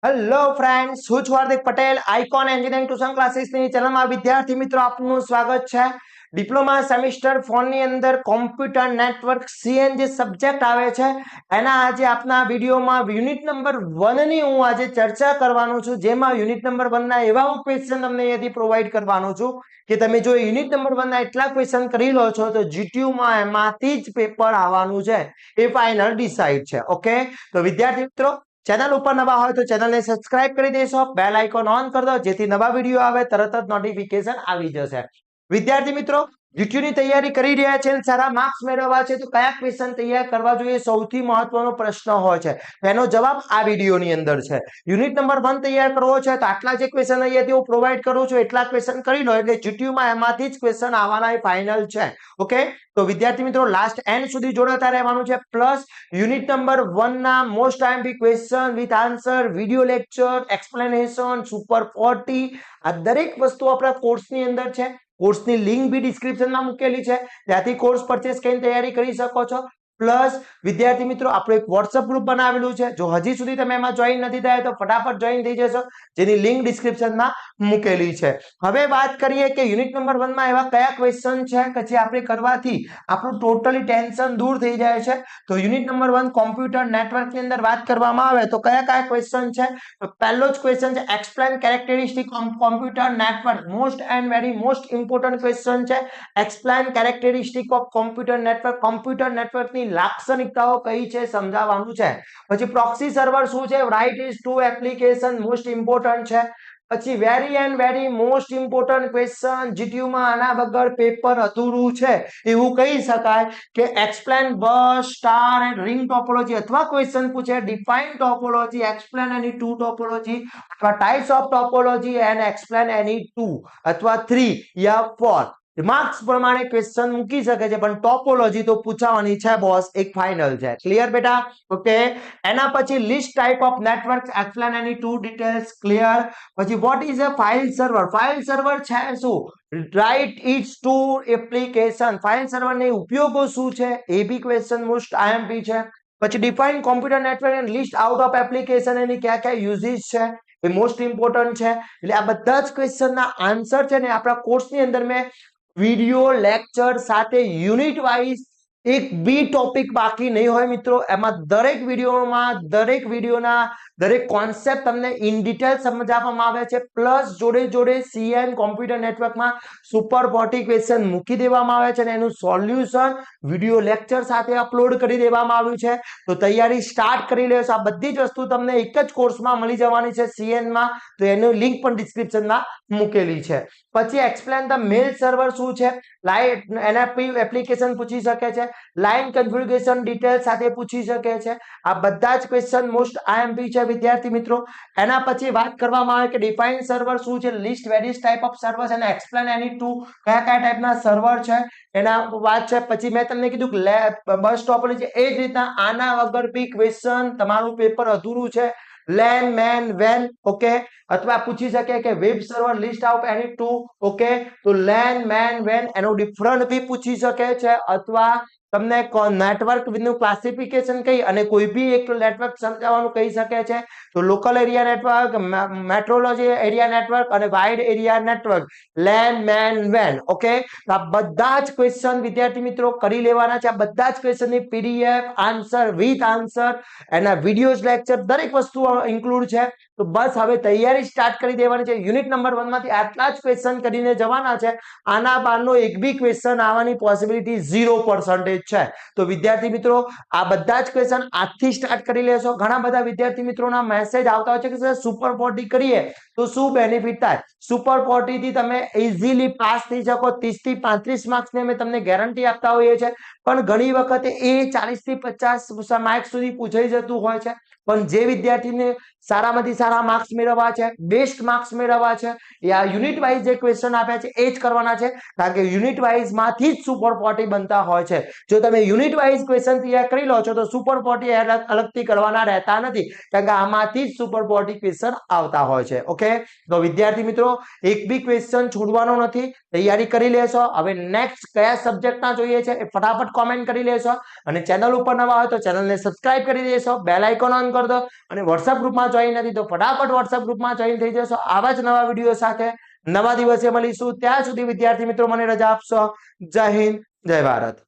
Hello friends, હું છું Hardik Patel, icon engineering tuition ક્લાસીસની ચેનલમાં વિદ્યાર્થી મિત્રો આપનું સ્વાગત છે. ડિપ્લોમા સેમિસ્ટર 4 ની અંદર કોમ્પ્યુટર નેટવર્ક CN જે સબ્જેક્ટ આવે છે એના આજે આપના વિડીયોમાં યુનિટ નંબર 1 ની હું આજે ચર્ચા કરવાનો છું, જેમાં યુનિટ નંબર 1 ના એવા હું ક્વેશ્ચન તમને અહીંયાથી પ્રોવાઈડ કરવાનો છું કે તમે જો યુનિટ નંબર 1 ના એટલા ક્વેશ્ચન કરી લો છો તો GTU માં એમાંથી જ પેપર આવવાનું છે, એ ફાઇનલ ડિસાઈડ છે. ઓકે, તો વિદ્યાર્થી મિત્રો ચેનલ ઉપર નવા હોય તો ચેનલને સબસ્ક્રાઇબ કરી દેશો, બેલ આઇકોન ઓન કરી દો જેથી નવા વિડીયો આવે તરત જ નોટિફિકેશન આવી જશે. વિદ્યાર્થી મિત્રો GTU ની તૈયારી કરી રહ્યા છે અને સારા માર્ક્સ મેળવવા છે તો કયા ક્વેશ્ચન તૈયાર કરવા જોઈએ, સૌથી મહત્વનો પ્રશ્ન હોય છે. એનો જવાબ આ વિડીયોની અંદર છે. યુનિટ નંબર 1 તૈયાર કરવો છે તો આટલા જે ક્વેશ્ચન અહીંયાથી હું પ્રોવાઈડ કરું છું એટલા ક્વેશ્ચન કરી લો એટલે GTU માં એમાંથી જ ક્વેશ્ચન આવવાના એ ફાઇનલ છે. ઓકે, તો વિદ્યાર્થી મિત્રો લાસ્ટ એન્ડ સુધી જોડાતા રહેવાનું છે. પ્લસ યુનિટ નંબર 1 ના most IMP question with answer, video lecture, explanation, super 40 આ દરેક વસ્તુ આપણા કોર્સની અંદર છે. કોર્સની લિંક બી ડિસ્ક્રિપ્શનમાં મૂકેલી છે, ત્યાંથી કોર્સ પરચેસ કરીને તૈયારી કરી શકો છો. પ્લસ વિદ્યાર્થી મિત્રો આપણે એક WhatsApp ગ્રુપ બનાવેલું છે, જો હજી સુધી તમે એમાં જોઈન નથી થયા તો ફટાફટ જોઈન થઈ જશો, જેની લિંક ડિસ્ક્રિપ્શનમાં મૂકેલી છે. હવે વાત કરીએ કે યુનિટ નંબર 1 માં એવા કયા ક્વેશ્ચન છે કે જે આપણે કરવાથી આપણું ટોટલી ટેન્શન દૂર થઈ જાય છે. તો યુનિટ નંબર 1 કોમ્પ્યુટર નેટવર્ક ની અંદર વાત કરવામાં આવે તો કયા કયા ક્વેશ્ચન છે, તો પહેલો જ ક્વેશ્ચન છે explain characteristic of computer network. Most and very most important question છે. Explain characteristic of computer network. Computer નેટવર્કની લાક્ષણિકતાઓ કઈ છે સમજાવવાનું છે. પછી પ્રોક્સી સર્વર શું છે, right is to application most important છે. પછી very and very most important question, GTU માં આના વગર પેપર અધૂરું છે એવું કહી શકાય કે explain bus, star and ring topology, અથવા ક્વેશ્ચન પૂછે define topology, explain any two topology, અથવા types of topology and explain any two અથવા 3 યા 4 માર્ક્સ પ્રમાણે ક્વેશ્ચન મૂકી શકે છે, પણ ટોપોલોજી તો પૂછવાની છે બોસ, એક ફાઇનલ છે. ક્લિયર બેટા? ઓકે, એના પછી list type of networks, explain any two details. Clear? પછી what is a file server. File server છે શું, write its two application. File server ના ઉપયોગો શું છે એ બી ક્વેશ્ચન મોસ્ટ આઈએમપી છે. પછી define computer network and list out of application, એની કયા કયા યુઝિસ છે એ મોસ્ટ ઇમ્પોર્ટન્ટ છે. એટલે આ બધા જ ક્વેશ્ચનના આન્સર છે ને આપણા કોર્સની અંદર મેં વિડિયો લેક્ચર સાથે યુનિટ વાઇઝ એક બી ટોપિક બાકી નહીં હોય મિત્રો. એમાં દરેક વિડીયોમાં દરેક વિડીયોના દરેક કોન્સેપ્ટ તમને ઇન ડિટેલ સમજાવવામાં આવે છે. પ્લસ જોડે જોડે CN કોમ્પ્યુટર નેટવર્કમાં સુપર 40 ક્વેશ્ચન મૂકી દેવામાં આવે છે અને એનું સોલ્યુશન વિડીયો લેક્ચર સાથે અપલોડ કરી દેવામાં આવ્યું છે. તો તૈયારી સ્ટાર્ટ કરી લેશો. આ બધી જ વસ્તુ તમને એક જ કોર્સમાં મળી જવાની છે CN માં, તો એનું લિંક પણ ડિસ્ક્રિપ્શનમાં મૂકેલી છે. પછી એક્સપ્લેન ધ મેલ સર્વર શું છે, લાઈન એનએફપી એપ્લિકેશન પૂછી શકે છે, લાઈન કન્ફિગ્યુરેશન ડિટેલ સાથે પૂછી શકે છે. આ બધા જ ક્વેશ્ચન મોસ્ટ આઈએમપી છે વિદ્યાર્થી મિત્રો. એના પછી વાત કરવામાં આવે કે ડિફાઇન સર્વર શું છે, list various type of servers અને એક્સપ્લેન એની ટુ કયા કયા ટાઈપના સર્વર છે એના વાત છે. પછી મેં તમને કીધું કે બસ ટોપોલોજી, એ જ રીતના આના વગર બી ક્વેશ્ચન તમારું પેપર અધૂરું છે. લેન મેન વેન, ઓકે, અથવા પૂછી શકે કે વેબ સર્વર લિસ્ટ આઉટ એની ટુ. ઓકે, તો લેન મેન વેન એનો ડિફરન્ટ બી પૂછી શકે છે, અથવા તમને નેટવર્ક નું ક્લાસિફિકેશન કહી અને કોઈ બી એક નેટવર્ક સમજાવવાનું કહી શકે છે. તો local area network, metrology area network અને wide area network, LAN MAN વેન. ઓકે, તો આ બધા જ ક્વેશ્ચન વિદ્યાર્થી મિત્રો કરી લેવાના છે. આ બધા જ ક્વેશ્ચનની PDF આન્સર વિથ આન્સર, એના વિડિયોઝ લેક્ચર દરેક વસ્તુ ઇન્ક્લુડ છે. તો બસ હવે તૈયારી સ્ટાર્ટ કરી દેવાની છે. યુનિટ નંબર 1 માંથી આટલા જ ક્વેશ્ચન કરીને જવાના છે. આના બહારનો એક બી ક્વેશ્ચન આવવાની પોસિબિલિટી 0% છે. તો વિદ્યાર્થી મિત્રો આ બધા જ ક્વેશ્ચન આજથી સ્ટાર્ટ કરી લેશો. ઘણા બધા વિદ્યાર્થી મિત્રોના મેસેજ આવતા હોય છે કે સર સુપર 40 કરીએ તો શું બેનિફિટ થાય. સુપર 40 થી તમે ઇઝીલી પાસ થઈ શકો, 30 થી 35 માર્ક્સ ની અમે તમને ગેરંટી આપતા હોઈએ છીએ, પણ ઘણી વખતે એ 40 થી 50 માર્ક્સ સુધી પૂછાઈ જતું હોય છે. પણ જે વિદ્યાર્થીને સારામાંથી સારા માર્ક્સ મેળવવા છે, બેસ્ટ માર્ક્સ મેળવવા છે, એ આ યુનિટ વાઇઝ જે ક્વેશ્ચન આપ્યા છે એ જ કરવાના છે, કારણ કે યુનિટ વાઇઝ માંથી જ સુપર 40 બનતા હોય છે. જો તમે યુનિટ વાઇઝ ક્વેશ્ચન તૈયાર કરી લો છો તો સુપર 40 અલગથી કરવાના રહેતા નથી, કારણ કે આમાંથી જ સુપર 40 ક્વેશ્ચન આવતા હોય છે. ઓકે, તો વિદ્યાર્થી મિત્રો એક બી ક્વેશ્ચન છોડવાનો નથી, તૈયારી કરી લેશો. હવે નેક્સ્ટ કયા સબ્જેક્ટના જોઈએ છે એ ફટાફટ કોમેન્ટ કરી લેશો, અને ચેનલ ઉપર નવા હોય તો ચેનલને સબસ્ક્રાઇબ કરી દેશો, બેલ આઇકોન ઓન કરી દો અને WhatsApp ગ્રુપમાં જોઈન નથી તો ફટાફટ WhatsApp ગ્રુપમાં જોઈન થઈ જશો. આવા જ નવા વિડીયો સાથે નવા દિવસે મળીશું. ત્યાં સુધી વિદ્યાર્થી મિત્રો મને રજા આપશો. જય હિન્દ, જય ભારત.